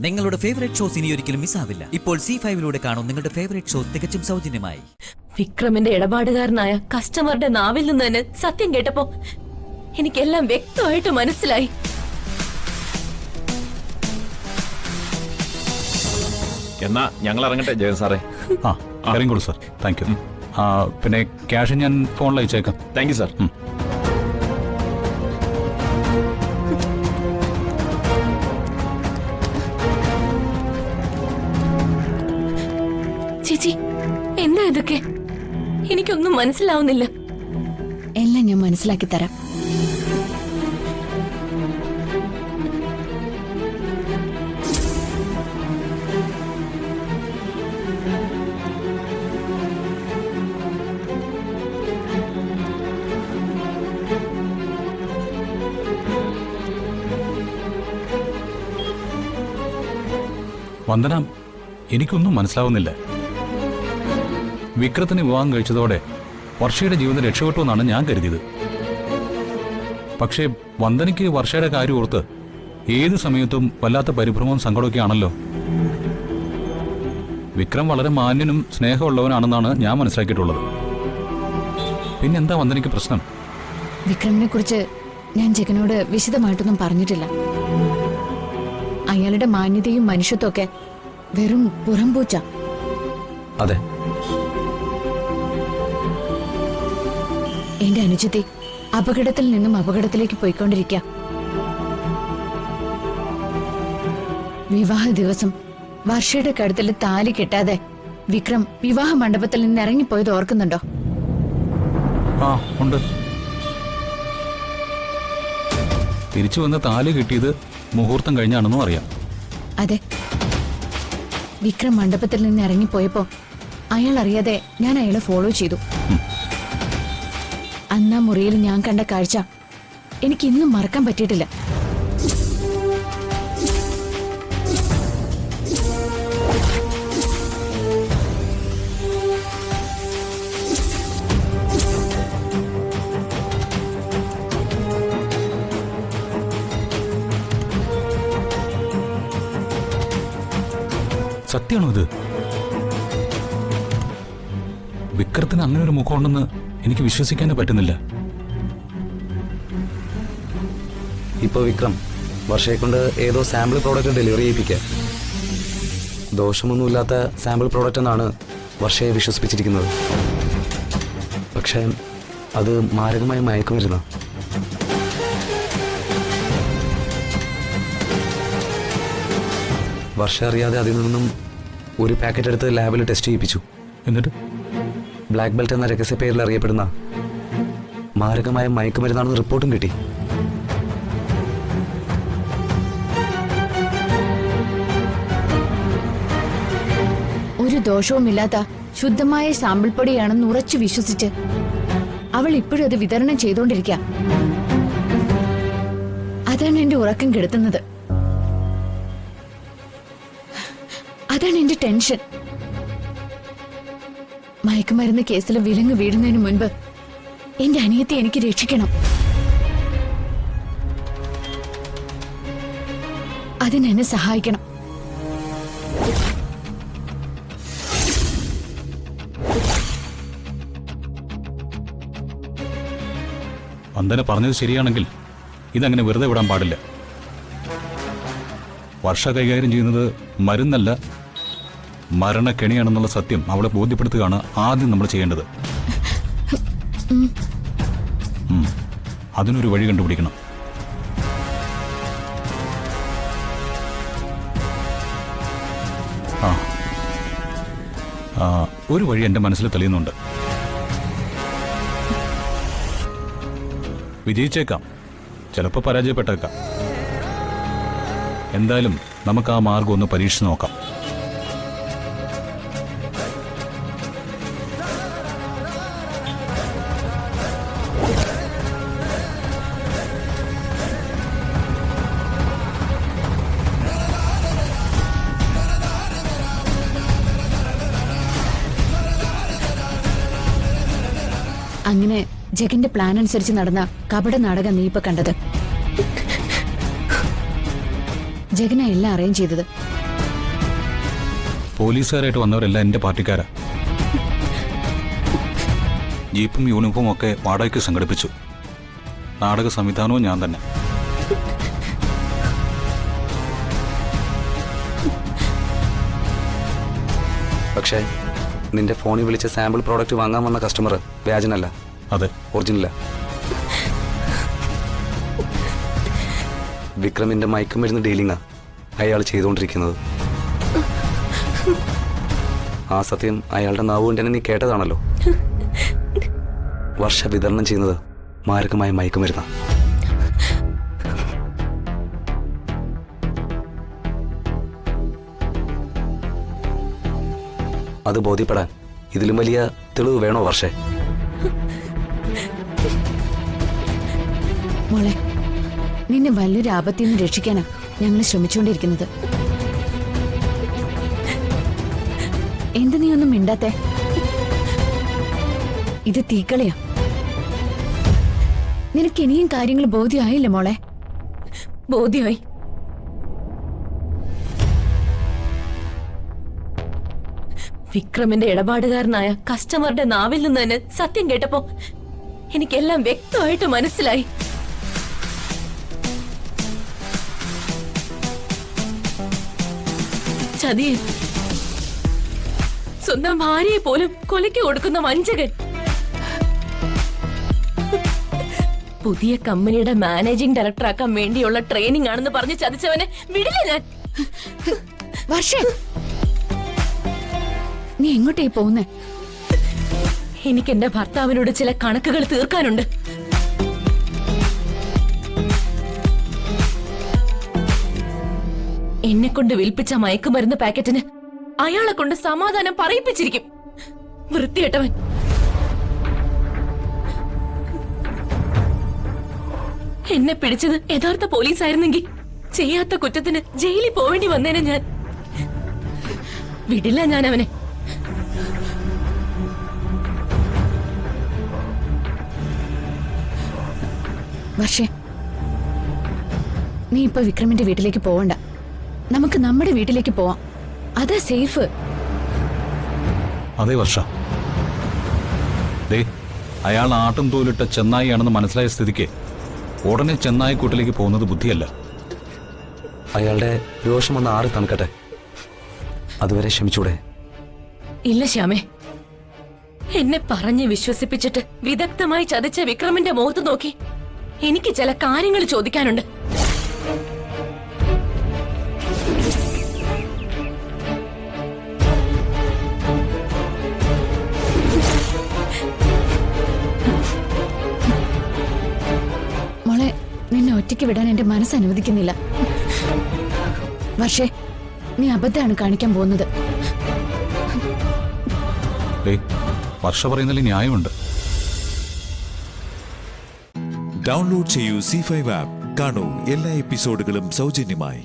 നിങ്ങളുടെ favourite shows ഇനി ഒരിക്കലും മിസ്സാവില്ല. ഇപ്പോൾ C5 കാണും നിങ്ങളുടെ ഫേവറേറ്റ് ഷോസ് തികച്ചും സൗജന്യമായി. വിക്രമിന്റെ ഇടപാടുകാരനായ കസ്റ്റമറുടെ നാവിൽ നിന്ന് തന്നെ സത്യം കേട്ടപ്പോ എനിക്കെല്ലാം വ്യക്തമായിട്ട് മനസ്സിലായി. എന്നാ ഞങ്ങൾ ഇറങ്ങട്ടെ ജയൻ സാറേ. ഇറങ്ങിക്കോളൂ സാർ. Thank you. പിന്നെ ക്യാഷ് ഞാൻ ഫോണിൽ അയച്ചേക്കാം. Thank you sir. ചേച്ചി, എന്താ ഇതൊക്കെ? എനിക്കൊന്നും മനസ്സിലാവുന്നില്ല. എല്ലാം ഞാൻ മനസ്സിലാക്കി തരാം. വന്ദന, എനിക്കൊന്നും മനസ്സിലാവുന്നില്ല. വിക്രത്തിന് വിവാഹം കഴിച്ചതോടെ വർഷയുടെ ജീവിതം രക്ഷപ്പെട്ടു എന്നാണ് ഞാൻ കരുതിയത്. പക്ഷേ വന്ദനയ്ക്ക് വർഷയുടെ കാര്യം ഓർത്ത് ഏത് സമയത്തും വല്ലാത്ത പരിഭ്രമവും സങ്കടമൊക്കെയാണല്ലോ. വിക്രം വളരെ മാന്യനും സ്നേഹമുള്ളവനാണെന്നാണ് ഞാൻ മനസ്സിലാക്കിയിട്ടുള്ളത്. പിന്നെന്താ വന്ദനയ്ക്ക് പ്രശ്നം? വിക്രമിനെ കുറിച്ച് ഞാൻ ജഗനോട് വിശദമായിട്ടൊന്നും പറഞ്ഞിട്ടില്ല. അയാളുടെ മാന്യതയും മനുഷ്യത്വമൊക്കെ വെറും പുറംപൂച്ച. അതെ, എന്റെ അനുജത്തി അപകടത്തിൽ നിന്നും അപകടത്തിലേക്ക് പോയിക്കൊണ്ടിരിക്കുക. വിവാഹ ദിവസം വർഷയുടെ കഴുത്തിൽ താലി കെട്ടാതെ വിക്രം വിവാഹ മണ്ഡപത്തിൽ നിന്ന് ഇറങ്ങിപ്പോയത് ഓർക്കുന്നുണ്ടോ? ഉണ്ട്. തിരിച്ചു വന്ന് താലി കിട്ടിയത് മുഹൂർത്തം കഴിഞ്ഞാണെന്നും അറിയാം. അതെ, വിക്രം മണ്ഡപത്തിൽ നിന്ന് ഇറങ്ങിപ്പോയപ്പോ അയാൾ അറിയാതെ ഞാൻ അയാളെ ഫോളോ ചെയ്തു. അന്നാ മുറിയിൽ ഞാൻ കണ്ട കാഴ്ച എനിക്ക് ഇന്നും മറക്കാൻ പറ്റിയിട്ടില്ല. സത്യമാണോ ഇത്? വിക്രത്തിന് അങ്ങനെ ഒരു മുഖമുണ്ടെന്ന് എനിക്ക് വിശ്വസിക്കാനേ പറ്റുന്നില്ല. ഇപ്പൊ വിക്രം വർഷയെ കൊണ്ട് ഏതോ സാമ്പിൾ പ്രോഡക്റ്റ് ഡെലിവറി ചെയ്യിപ്പിക്കുക. ദോഷമൊന്നുമില്ലാത്ത സാമ്പിൾ പ്രോഡക്റ്റ് എന്നാണ് വർഷയെ വിശ്വസിപ്പിച്ചിരിക്കുന്നത്. പക്ഷേ അത് മാരകമായി മയക്കുമരുന്നാ. വർഷ അറിയാതെ അതിൽ നിന്നും ഒരു പാക്കറ്റ് എടുത്ത് ലാബിൽ ടെസ്റ്റ് ചെയ്യിപ്പിച്ചു. എന്നിട്ട് ബ്ലാക്ക് ബെൽറ്റ് എന്ന രഹസ്യ പേരിൽ അറിയപ്പെടുന്ന മാരകമായ മയക്കുമരുന്നാണെന്ന് റിപ്പോർട്ടും കിട്ടി. ഒരു ദോഷവുമില്ലാത്ത ശുദ്ധമായ സാമ്പിൾ പൊടിയാണെന്ന് ഉറച്ചു വിശ്വസിച്ച് അവൾ ഇപ്പോഴും അത് വിതരണം ചെയ്തുകൊണ്ടിരിക്കുക. അതാണ് എന്റെ ഉറക്കം കെടുത്തുന്നത്. അതാണ് എന്റെ ടെൻഷൻ. മയക്കുമരുന്ന് കേസിൽ വിലങ്ങ് വീഴുന്നതിന് മുൻപ് എന്റെ അനിയത്തെ എനിക്ക് രക്ഷിക്കണം. അതിനെന്നെ സഹായിക്കണം. വന്ദന പറഞ്ഞത് ശരിയാണെങ്കിൽ ഇതങ്ങനെ വെറുതെ വിടാൻ പാടില്ല. വർഷ കൈകാര്യം ചെയ്യുന്നത് മരുന്നല്ല, മരണക്കെണിയാണെന്നുള്ള സത്യം അവളെ ബോധ്യപ്പെടുത്തുകയാണ് ആദ്യം നമ്മൾ ചെയ്യേണ്ടത്. അതിനൊരു വഴി കണ്ടുപിടിക്കണം. ഒരു വഴി എൻ്റെ മനസ്സിൽ തെളിയുന്നുണ്ട്. വിജയിച്ചേക്കാം, ചിലപ്പോൾ പരാജയപ്പെട്ടേക്കാം. എന്തായാലും നമുക്ക് ആ മാർഗം ഒന്ന് പരീക്ഷിച്ച് നോക്കാം. അങ്ങനെ ജഗന്റെ പ്ലാൻ അനുസരിച്ച് നടന്ന കപട നാടകം നീ ഇപ്പൊ കണ്ടത്. ജഗന എല്ലാം അറേഞ്ച് ചെയ്തത്. പോലീസുകാരായിട്ട് വന്നവരെല്ലാം എൻ്റെ പാർട്ടിക്കാരാ. ജീപ്പും യൂണിഫോമും ഒക്കെ വാടകയ്ക്ക് സംഘടിപ്പിച്ചു. നാടക സംവിധാനവും ഞാൻ തന്നെ. പക്ഷേ നിന്റെ ഫോണിൽ വിളിച്ച് സാമ്പിൾ പ്രോഡക്റ്റ് വാങ്ങാൻ വന്ന കസ്റ്റമർ വ്യാജനല്ല, അതെ, ഒറിജിനല. വിക്രമിന്റെ മയക്കുമരുന്ന് ഡീലിംഗാ അയാൾ ചെയ്തുകൊണ്ടിരിക്കുന്നത്. ആ സത്യം അയാളുടെ നാവുകൊണ്ട് തന്നെ നീ കേട്ടതാണല്ലോ. വർഷ വിതരണം ചെയ്യുന്നത് മാരകമായ മയക്കുമരുന്ന. അത് ബോധ്യപ്പെടാൻ ഇതിലും വലിയ തെളിവ് വേണോ വർഷേ? മോളെ, നിന്നെ വലിയൊരു ആപത്തിൽ നിന്ന് രക്ഷിക്കാനാ ഞങ്ങൾ ശ്രമിച്ചുകൊണ്ടിരിക്കുന്നത്. എന്ത് നീ ഒന്നും മിണ്ടാത്തെ? ഇത് തീക്കളിയാ. നിനക്ക് ഇനിയും കാര്യങ്ങൾ ബോധ്യമായില്ലേ മോളെ? ബോധ്യമായി. വിക്രമിന്റെ ഇടപാടുകാരനായ കസ്റ്റമറുടെ നാവിൽ നിന്ന് തന്നെ സത്യം കേട്ടപ്പോ എനിക്കെല്ലാം വ്യക്തമായിട്ട് മനസ്സിലായി. ചതിയൻ, സ്വന്തം ഭാര്യയെ പോലും കൊലയ്ക്ക് കൊടുക്കുന്ന വഞ്ചകൻ. പുതിയ കമ്പനിയുടെ മാനേജിംഗ് ഡയറക്ടർ ആക്കാൻ വേണ്ടിയുള്ള ട്രെയിനിങ് ആണെന്ന് പറഞ്ഞ് ചതിച്ചവനെ വിടില്ല ഞാൻ. വർഷേ, നീ എങ്ങോട്ടേ പോകുന്നേ? എനിക്ക് എന്റെ ഭർത്താവിനോട് ചില കണക്കുകൾ തീർക്കാനുണ്ട്. എന്നെ കൊണ്ട് വിൽപ്പിച്ച മയക്കുമരുന്ന് പാക്കറ്റിന് അയാളെ കൊണ്ട് സമാധാനം പറയിപ്പിച്ചിരിക്കും. വൃത്തികെട്ടവൻ. എന്നെ പിടിച്ചത് യഥാർത്ഥ പോലീസായിരുന്നെങ്കിൽ ചെയ്യാത്ത കുറ്റത്തിന് ജയിലിൽ പോവേണ്ടി വന്നേനെ ഞാൻ. വിടില്ല ഞാൻ അവനെ. വർഷേ, നീ ഇപ്പൊ വിക്രമിന്റെ വീട്ടിലേക്ക് പോവണ്ട. നമുക്ക് നമ്മുടെ വീട്ടിലേക്ക് പോവാം. അതാ സേഫ്. അതേ വർഷ. ദേ, അയാൾ ആട്ടും തോലിട്ട ചെന്നായിയാണെന്ന് മനസ്സിലായ സ്ഥിതിക്ക് ഉടനെ ചെന്നായിക്കൂട്ടിലേക്ക് പോകുന്നത് ബുദ്ധിയല്ല. അയാളുടെ രോഷമൊന്ന് ആറി തണുക്കട്ടെ, അതുവരെ ക്ഷമിച്ചൂടെ? ഇല്ല ശ്യാമേ, എന്നെ പറഞ്ഞ് വിശ്വസിപ്പിച്ചിട്ട് വിദഗ്ധമായി ചതിച്ച വിക്രമിന്റെ മുഖത്ത് നോക്കി എനിക്ക് ചില കാര്യങ്ങൾ ചോദിക്കാനുണ്ട്. മോളെ, നിന്നെ ഒറ്റയ്ക്ക് വിടാൻ എന്റെ മനസ്സ് അനുവദിക്കുന്നില്ല. വർഷേ, നീ അബദ്ധമാണ് കാണിക്കാൻ പോകുന്നത്. വർഷ പറയുന്നതിൽ ന്യായമുണ്ട്. ഡൗൺലോഡ് ചെയ്യൂ C5 ആപ്പ്. കാണൂ എല്ലാ എപ്പിസോഡുകളും സൗജന്യമായി.